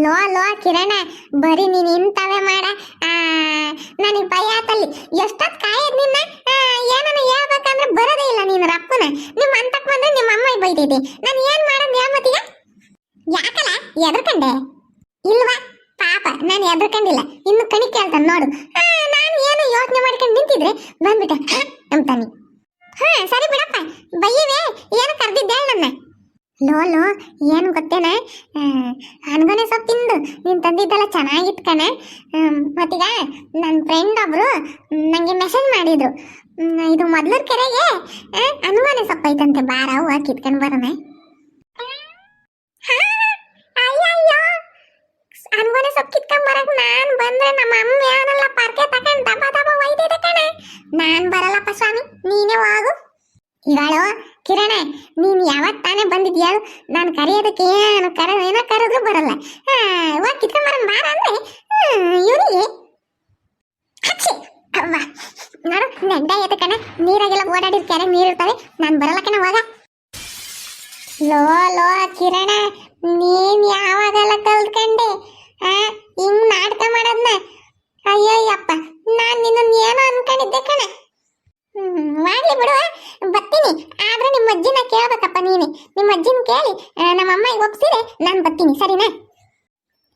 Low low ಕಿರಣ, ಬರೀ ನೀನ್ ಇಂತವೇ ಮಾಡ. ನನಗೆ ಭಯ ಆತಲ್ಲಿ. ಎಷ್ಟೊತ್ತು ಕಾಯದ್ ನಿನ್ನ. ಏನನ್ನ ಹೇಳ್ಬೇಕಂದ್ರೆ ಬರೋದೇ ಇಲ್ಲ ನೀನು ರಪ್ಪನ. ನಿಮ್ಮ ಅಂತಕ್ ಬಂದ್ರೆ ನಿಮ್ಮ ಅಮ್ಮ ಬೈದಿದೆ. ನಾನು ಏನ್ ಮಾಡೋದು ಹೇಳ್ಮತ್ತೀಗ? ಯಾಕಲ್ಲ ಎದ್ರಕಂಡೆ? ಇಲ್ವಾ ಪಾಪ, ನಾನು ಎದ್ರಕಂಡಿಲ್ಲ. ಇನ್ನು ಕಣಿ ಕೇಳ್ತಾನೆ ನೋಡು. ನಾನು ಏನು ಯೋಚನೆ ಮಾಡ್ಕೊಂಡು ನಿಂತಿದ್ರೆ ಬಂದ್ಬಿಟ್ಟೆ ಅಂತಾನೆ. ಸರಿ ಬಿಡಪ್ಪ, ಬೈಯವೇ. ಏನು ಕರ್ದಿದ್ದೆ ನನ್ನ? ಲೋ ಲೋ, ಏನು ಗೊತ್ತೇನ, ಅನ್ಗೊನೆ ಸೊಪ್ಪು ತಿಂದು ನೀನು ತಂದಿದ್ದೆಲ್ಲ ಚೆನ್ನಾಗಿತ್ತು ಕಣ. ಮತ್ತೀಗ ನನ್ನ ಫ್ರೆಂಡ್ ಒಬ್ರು ನನಗೆ ಮೆಸೇಜ್ ಮಾಡಿದ್ರು, ಇದು ಮೊದ್ಲೂರು ಕೆರೆಗೆ ಅನ್ಗೊನೆ ಸೊಪ್ಪು ಐತಂತೆ, ಬಾರ ಹೂವು ಕಿತ್ಕೊಂಡು ಬರೋಣ. ಅಯ್ಯಯ್ಯೋ, ಅನ್ಗೊನೆ ಸೊಪ್ಪು ಕಿತ್ಕೊಂಡ್ ಬರಕ್ ನಾನು ಬಂದ್ರೆ ನಮ್ಮ ಅಮ್ಮ ಏನಲ್ಲ ಪಾರ್ಕೆ ತಗೊಂಡು ದಬ ದಬ ಒಯ್ದಿದೆ ಕಣ. ನಾನು ಬರಲ್ಲಪ್ಪ ಸ್ವಾಮಿ, ನೀನೇ ಹೋಗು. ಇವಾಳು ಕಿರಣ, ನೀನು ಯಾವತ್ತು ತಾನೇ ಬಂದಿದ್ದು ಹೇಳು? ನಾನು ಕರೆಯೋದಕ್ಕೆ ಏನೋ ಕರೆದ್ರು ಬರಲ್ಲ. ಹೋಗಿ ಕಿತ್ಕೊಂಬರ ಬಾರ ಅಂದ್ರೆ ಇವರಿಗೆ ಹಚ್ಚಿ ಅವ್ವ ನೋಡು, ನೆಡ್ಡ ಐತೆ ಕಣ. ನೀರಾಗೆಲ್ಲ ಓಡಾಡಿದ ಕೆರೆ ನೀರು ಇರ್ತವೆ. ನಾನು ಬರಲ್ಲ ಕಣ, ಹೋಗ. ಲೋ ಲೋ ಕಿರಣ, ನೀನ್ ಯಾವಾಗೆಲ್ಲ ಕಲ್ತ್ಕೊಂಡೆ ಹಿಂಗ್ ನಾಟಕ ಮಾಡೋದ್ನ? ಅಯ್ಯೋಯ್ಯಪ್ಪ, ನಾನು ನಿನ್ನ ಏನೋ ಅನ್ಕೊಂಡಿದ್ದೆ ಕಣ. ಮಾಡ್ಲಿ ಬಿಡುವ, ಬರ್ತೀನಿ. ಆದ್ರೆ ನಿಮ್ಮ ಅಜ್ಜಿನ ಕೇಳ್ಬೇಕಪ್ಪ ನೀನೆ. ನಿಮ್ಮ ಅಜ್ಜಿನ ಕೇಳಿ ನಮ್ಮ ಅಮ್ಮಗೆ ಒಪ್ಸಿದೆ ನಾನು ಬರ್ತೀನಿ, ಸರಿನಾ?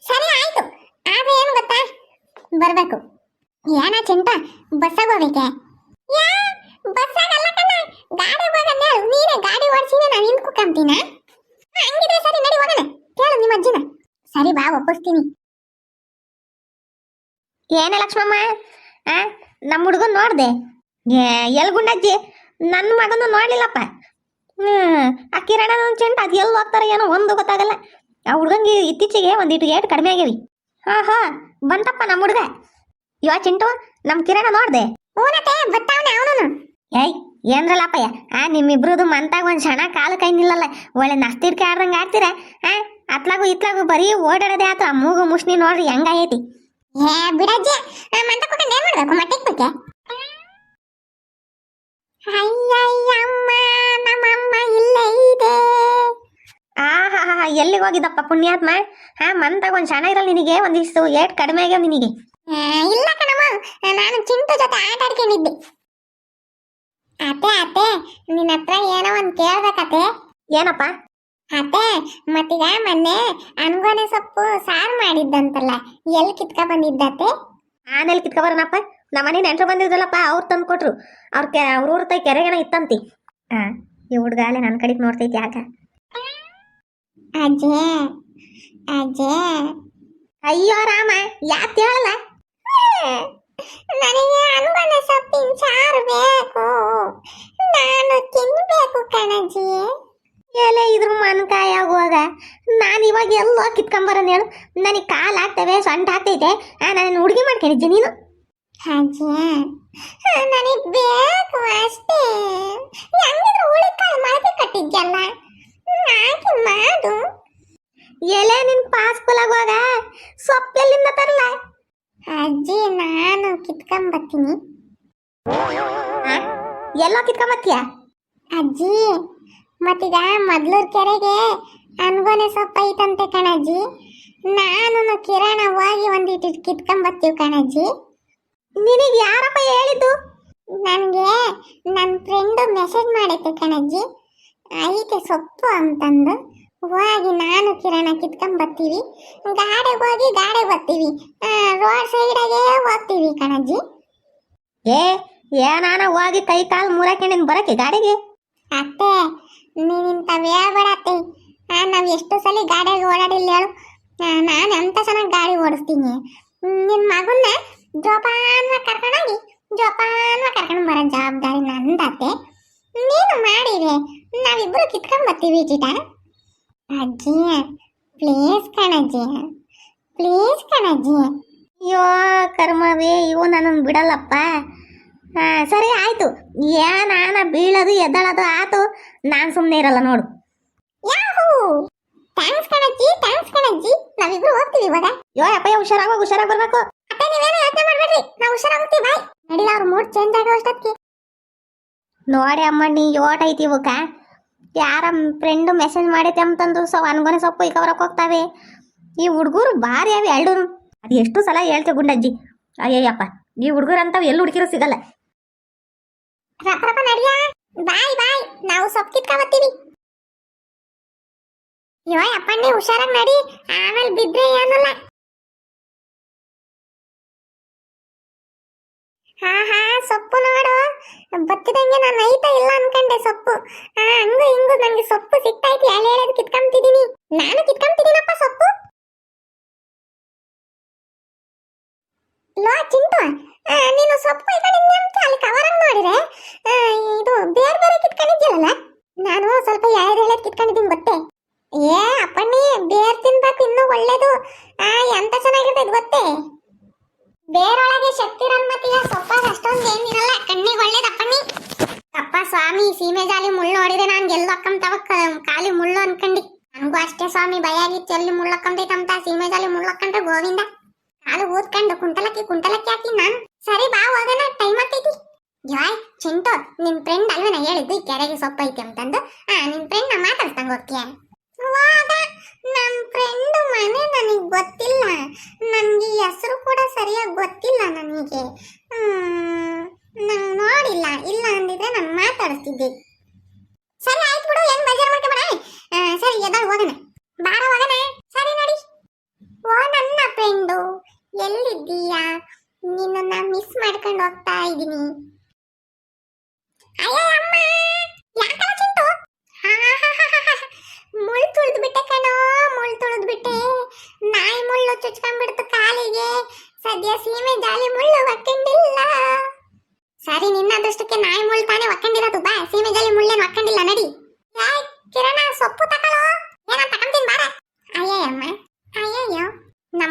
ಸರಿ ಆಯ್ತು. ಆದ್ರೆ ಏನು ಗೊತ್ತಾ, ಬರ್ಬೇಕು. ಏನ ಚಿಂಟ, ಬಸ್ಸಾಗ ಹೋಗ್ಬೇಕೆ? ಬಸ್ಸಾಗಲ್ಲ ಕಣ, ಗಾಡಿ ಹೋಗಂದ. ನೀನೇ ಗಾಡಿ ಓಡಿಸಿದ್ರೆ ನಾನು ಹಿಂದ್ ಕುಕ್ಕಂತೀನ. ಹಂಗಿದ್ರೆ ಸರಿ, ನಡಿ ಹೋಗೋಣ. ಕೇಳು ನಿಮ್ಮ ಅಜ್ಜಿನ. ಸರಿ ಬಾ, ಒಪ್ಪಿಸ್ತೀನಿ. ಏನ ಲಕ್ಷ್ಮಮ್ಮ, ನಮ್ಮ ಹುಡುಗನ್ ನೋಡ್ದೆ? ಎಲ್ ಗುಂಡಜ್ಜಿ, ನನ್ನ ಮಗನು ನೋಡ್ಲಿಲ್ಲಪ್ಪ. ಆ ಕಿರಣ ಚೆಂಟ ಅದು ಎಲ್ಲಿ ಹೋಗ್ತಾರೆ ಏನೋ ಒಂದು ಗೊತ್ತಾಗಲ್ಲ. ಆ ಹುಡುಗಂಗೆ ಇತ್ತೀಚೆಗೆ ಒಂದಿಟ್ಟು ಏಟು ಕಡಿಮೆ ಆಗ್ಯಾವಿ. ಹಾ ಬಂತಪ್ಪ ನಮ್ಮ ಹುಡುಗ. ಇವ ಚಿಂಟು, ನಮ್ಮ ಕಿರಣ ನೋಡ್ದೆ? ಹೂನತೆ ಬರ್ತಾವನೆ ಅವನು. ಏಯ್ ಏನ್ರಲ್ಲಪ್ಪಯ್ಯ, ನಿಮ್ಮಿಬ್ರದು ಮಂತಾಗ ಒಂದು ಕ್ಷಣ ಕಾಲು ಕೈ ನಿಲ್ಲಲ್ಲ. ಒಳ್ಳೆ ನಸ್ತಿರ್ಕೆ ಆಡ್ದಂಗೆ ಆಡ್ತೀರ. ಅತ್ಲಾಗು ಇತ್ಲಾಗು ಬರೀ ಓಡಾಡೋದೇ ಆತು. ಆ ಮೂಗು ಮುಷ್ಣಿ ನೋಡ್ರಿ ಹೆಂಗೈತಿ. ಬಿಡಜ್ಜಿ, ಮಂತ ಕೊಟ್ಟು ಏನ್ ಮಾಡ್ಬೇಕು? ಮಟ್ಟಿಗೆ ಬಗ್ಗೆ ಅಯ್ಯಯ್ಯಮ್ಮ, ನಮ್ಮಮ್ಮ ಇಲ್ಲೇ ಇದೆ. ಎಲ್ಲಿಗೆ ಹೋಗಿದ್ದಪ್ಪ ಪುಣ್ಯಾತ್ಮ? ಮಂತಾಗ ಒಂದು ಕ್ಷಣ ಇರಲ್ಲ ನಿನಗೆ? ಒಂದಿಷ್ಟು ಏಟ್ ಕಡಿಮೆ ಆಗ್ಯಾವ ನಿನಗೆ? ಇಲ್ಲ ಕಣಮ್ಮ, ನಾನು ಚಿಂಟು ಜೊತೆ ಆಟ ಆಡ್ಕೊಂಡಿದ್ದೆ. ಅತ್ತೆ ನಿನ್ನ ಹತ್ರ ಏನೋ ಒಂದು ಕೇಳ್ಬೇಕತ್ತೆ. ಏನಪ್ಪ? ಅತ್ತೆ, ಮತ್ತೀಗ ಮೊನ್ನೆ ಅನ್ಗೊನೆ ಸೊಪ್ಪು ಸಾರು ಮಾಡಿದ್ದಂತಲ್ಲ, ಎಲ್ಲಿ ಕಿತ್ಕ ಬಂದಿದ್ದತ್ತೆ? ಆನೆಲ್ಲಿ ಕಿತ್ಕ ಬರೋಣಪ್ಪ. ನಮ್ಮ ಮನೆ ನೆಂಟರು ಬಂದಿದ್ರಲ್ಲಪ್ಪ, ಅವ್ರು ತಂದು ಕೊಟ್ರು. ಅವ್ರ ಊರ ತೈ ಕೆರೆಗೇನೋ ಇತ್ತಂತಿ. ಈ ಹುಡುಗಾಲೆ ನನ್ನ ಕಡೆಗೆ ನೋಡ್ತೈತಿ ಯಾಕ? ಅಜ್ಜೆ ಅಜ್ಜೆ. ಅಯ್ಯೋ ರಾಮ, ಯಾಕೆ ಹೇಳಲ್ಲ? ನನಗೆ ಅನ್ಗೊನೆ ಸೊಪ್ಪಿನ ಸಾರು ಬೇಕು, ನಾನು ತಿನ್ಬೇಕು ಕಣಜ್ಜಿ. ಎಲೆ ಇದ್ರ ಮನ್ಕಾಯಿ ಆಗುವಾಗ ನಾನು ಇವಾಗ ಎಲ್ಲೋ ಕಿತ್ಕೊಂಬರೋನು ಹೇಳು? ನನಗೆ ಕಾಲು ಆಗ್ತವೆ, ಸೊಂಟ ಆಗ್ತೈತೆ. ನಾನು ಹುಡುಗಿ ಮಾಡ್ಕೊಂಡಿದ್ದೆ ನೀನು. ಅಜ್ಜಿ ನನಗೆ ಬೇಕು ಅಷ್ಟೇ. ಹೆಂಗಿದ್ರು ಉಳಿಕಾಳು ಮೊಳಕೆ ಕಟ್ಟಿದ್ಯಲ್ಲ, ಹಾಕಿ ಮಾಡು. ಎಲೆ ನಿನ್ ಪಾಸ್ಕೂಲಾಗುವಾಗ ಸೊಪ್ಪೆಲ್ಲಿಂದ ತರಲ್ಲ? ಅಜ್ಜಿ ನಾನು ಕಿತ್ಕೊಂಬತ್ತೀನಿ. ಎಲ್ಲೋ ಕಿತ್ಕೊಂಬತ್ತೀಯ? ಅಜ್ಜಿ ಮತ್ತೀಗ ಮೊದ್ಲೂರು ಕೆರೆಗೆ ಅನ್ಗೊನೆ ಸೊಪ್ಪು ಐತಂತೆ ಕಣಜ್ಜಿ. ನಾನು ಕಿರಣ ಹೋಗಿ ಒಂದಿಟ್ಟು ಕಿತ್ಕೊಂಬತ್ತೀವಿ ಕಣಜ್ಜಿ. ನಿನಗೆ ಯಾರಪ್ಪ ಹೇಳಿದ್ದು? ನನಗೆ ನನ್ನ ಫ್ರೆಂಡು ಮೆಸೇಜ್ ಮಾಡೈತೆ ಕಣಜ್ಜಿ, ಐತೆ ಸೊಪ್ಪು ಅಂತಂದು. ಹೋಗಿ ನಾನು ಕಿರಣ ಕಿತ್ಕೊಂಬರ್ತೀವಿ. ಗಾಡಿಗೆ ಹೋಗಿ ಗಾಡಿಗೆ ಬರ್ತೀವಿ, ರೋಡ್ ಸೈಡಾಗೆ ಹೋಗ್ತೀವಿ ಕಣಜ್ಜಿ. ಏನಾನ ಹೋಗಿ ಕೈ ಕಾಲು ಮೂರಕ್ಕೆ ಬರಕ್ಕೆ ಗಾಡಿಗೆ? ಅತ್ತೆ ನೀನಿಂತವೇ ಬೇಡತ್ತೆ. ನಾವು ಎಷ್ಟು ಸಲ ಗಾಡಿಯಾಗಿ ಓಡಾಡಿಲ್ಲ ಹೇಳು? ನಾನು ಎಂತ ಚೆನ್ನಾಗಿ ಗಾಡಿ ಓಡಿಸ್ತೀನಿ. ನಿನ್ನ ಮಗನ್ನ ಜೋಪಾನ್ವಾಗಿ ಕರ್ಕೊಂಡು ಬರೋ ಜವಾಬ್ದಾರಿ ನಂದತ್ತೆ. ನೀನು ಮಾಡಿವೆ, ನಾವಿಬ್ರು ಕಿತ್ಕೊಂಬರ್ತೀವಿ ಚೀಟ. ಅಜ್ಜಿ ಪ್ಲೀಸ್ ಕಣಜ್ಜಿ, ಪ್ಲೀಸ್ ಕಣಜ್ಜಿ. ಅಯ್ಯೋ ಕರ್ಮವೇ, ಇವು ನನ್ನನ್ನು ಬಿಡಲ್ಲಪ್ಪ. ಸರಿ ಆಯ್ತು, ಏನಾನ ಬೀಳೋದು ಎದ್ದಳೋದು ಆತು, ನಾನು ಸುಮ್ಮನೆ ಇರಲ್ಲ ನೋಡು. ಯಾಹೂ, ಥ್ಯಾಂಕ್ಸ್ ಕಣಜ್ಜಿ, ಥ್ಯಾಂಕ್ಸ್ ಕಣಜ್ಜಿ. ನಾವಿಬ್ರು ಹೋಗ್ತೀವಿ ಇವಾಗ. ಅಪ್ಪಯ್ಯ ಹುಷಾರಾಗಿ ಬರ್ಬೇಕು. ಅತ್ತೆ ನೀವೇನು ಯೋಚನೆ ಮಾಡ್ಬೇಡ್ರಿ, ನಾವು ಹುಷಾರಾಗ್ತೀವಿ. ಬಾಯ್. ನಡಿಲ್ಲ, ಅವ್ರ ಮೂಡ್ ಚೇಂಜ್ ಆಗೋ ಅಷ್ಟೊತ್ತಿಗೆ. ನೋಡಿ ಅಮ್ಮ, ನೀ ಯೋಟ್ ಐತಿ ಇವಕ್ಕ. ಯಾರ ಫ್ರೆಂಡು ಮೆಸೇಜ್ ಮಾಡೈತೆ ಅಂತಂದು ಅನ್ಗೊನೆ ಸೊಪ್ಪು ಈಗ ಹೊರಕ್ಕೆ ಹೋಗ್ತಾವೆ. ಈ ಹುಡುಗರು ಭಾರಿ ಅವೆ ಎರಡು. ಅದು ಎಷ್ಟು ಸಲ ಹೇಳ್ತೇವೆ ಗುಂಡಜ್ಜಿ. ಅಯ್ಯಯ್ಯಪ್ಪ, ಈ ಹುಡುಗರಂತಾವ್ ಎಲ್ಲಿ ಹುಡುಕಿರೋ ಸಿಗಲ್ಲ. ರಪ ರಪ ನಡಿಯಾ. ಬಾಯ್ ಬಾಯ್, ನಾವು ಸೊಪ್ಪು ಕಿತ್ಕೊಂಬತ್ತೀವಿ. ಯೋ ಅಪ್ಪಣ್ಣಿ ಹುಷಾರಾಗಿ ನಡಿ, ಆಮೇಲೆ ಬಿದ್ರೆ ಏನಲ್ಲ. ಹಾ ಹಾ, ಸೊಪ್ಪು ನೋಡು ಬತ್ತಿದಂಗೆ ನಾನು ಐತಾ ಇಲ್ಲ ಅನ್ಕಂಡೆ ಸೊಪ್ಪು. ಹಂಗು ಹಿಂಗು ನಂಗೆ ಸೊಪ್ಪು ಸಿಕ್ತೈತಿ, ಹೇಳೋದು ಕಿತ್ಕೊಂತಿದೀನಿ. ನಾನು ಕಿತ್ಕೊಂತಿದೀನಪ್ಪ ಸೊಪ್ಪು. ಲೋ ಚಿಂಟು, ನೀನು ಸೊಪ್ಪು ಈ ಕಡೆ ಅಂತ ಅಲ್ಲಿ ಕವರಂಗ್ ನೋಡಿದ್ರೆ ಇದು ಬೇರೆ ಬೇರೆ ಕಿತ್ಕೊಂಡಿದ್ಯಲ್ಲ. ನಾನು ಸ್ವಲ್ಪ ಎಳೆದು ಕಿತ್ಕೊಂಡಿದ್ದೀನಿ ಗೊತ್ತೇ. ಏ ಅಪ್ಪಣ್ಣಿ, ಬೇರ್ ತಿನ್ಬೇಕು, ಇನ್ನೂ ಒಳ್ಳೇದು. ಎಂತ ಚೆನ್ನಾಗಿರ್ತೈತೆ ಗೊತ್ತೇ. ಬೇರೊಳಗೆ ಶಕ್ತಿ ರನ್ಮತಿಯ ಸೊಪ್ಪಾಗ ಅಷ್ಟೊಂದು ಏನಿರಲ್ಲ, ಕಣ್ಣಿಗೆ ಒಳ್ಳೇದಪ್ಪಣ್ಣಿ. ಅಪ್ಪ ಸ್ವಾಮಿ, ಸೀಮೆ ಜಾಲಿ ಮುಳ್ಳು ನೋಡಿದೆ ನಾನು ಗೆಲ್ಲು ಅಕ್ಕಂತವ ಖಾಲಿ ಮುಳ್ಳು ಅನ್ಕಂಡಿ. ನನಗೂ ಅಷ್ಟೇ ಸ್ವಾಮಿ, ಭಯ ಆಗಿತ್ತು ಎಲ್ಲಿ ಮುಳ್ಳಕ್ಕಂತೈತಂತ. ಸೀಮೆ ಜಾಲಿ ಮುಳ್ಳಕ್ಕಂಡ್ರೆ ಗೋವಿಂದ. ಕಾಲು ಊದ್ಕೊಂಡು ಕುಂಟಲಕ್ಕಿ ಹಾಕಿ ನಾನು. ಸರಿ ಬಾ ಹೋಗೋಣ, ಟೈಮ್ ಆಗ್ತೈತಿ. ಜಾಯ್ ಚಿಂಟು, ನಿನ್ ಫ್ರೆಂಡ್ ಅಲ್ವೇನ ಹೇಳಿದ್ದು ಈ ಕೆರೆಗೆ ಸೊಪ್ಪು ಐತಿ ಅಂತಂದು. ನಿನ್ ಫ್ರೆಂಡ್ ನಾ ಮಾತಾಡ್ತಂಗ ಹೋಗ್ತೀಯ? ನಮ್ ಫ್ರೆಂಡ್ ಮನೆ ನನಗೆ ಗೊತ್ತಿಲ್ಲ, ನನ್ಗೆ ಹೆಸರು ಕೂಡ ಸರಿಯಾಗಿ ಗೊತ್ತಿಲ್ಲ ನನಗೆ. ನಂಗೆ ನೋಡಿಲ್ಲ, ಇಲ್ಲ ಅಂದಿದ್ರೆ ನಾನು ಮಾತಾಡ್ತಿದ್ದೆ. ಸರಿ ಆಯ್ತು ಬಿಡು, ಹೆಂಗ್ ಬೇಜಾರು ಮಾಡ್ಕೊಬೇಡ. ಸರಿ ಎದಾಗ ಹೋಗೋಣ, ಬಾರ ಹೋಗೋಣ. ಸರಿ ನೋಡಿ. ಓ ನನ್ನ ಫ್ರೆಂಡು, ಎಲ್ಲಿದ್ದೀಯಾ? ನಿನ್ನನ್ನ ಮಿಸ್ ಮಾಡ್ಕೊಂಡು ಹೋಗ್ತಾ ಇದ್ದೀನಿ.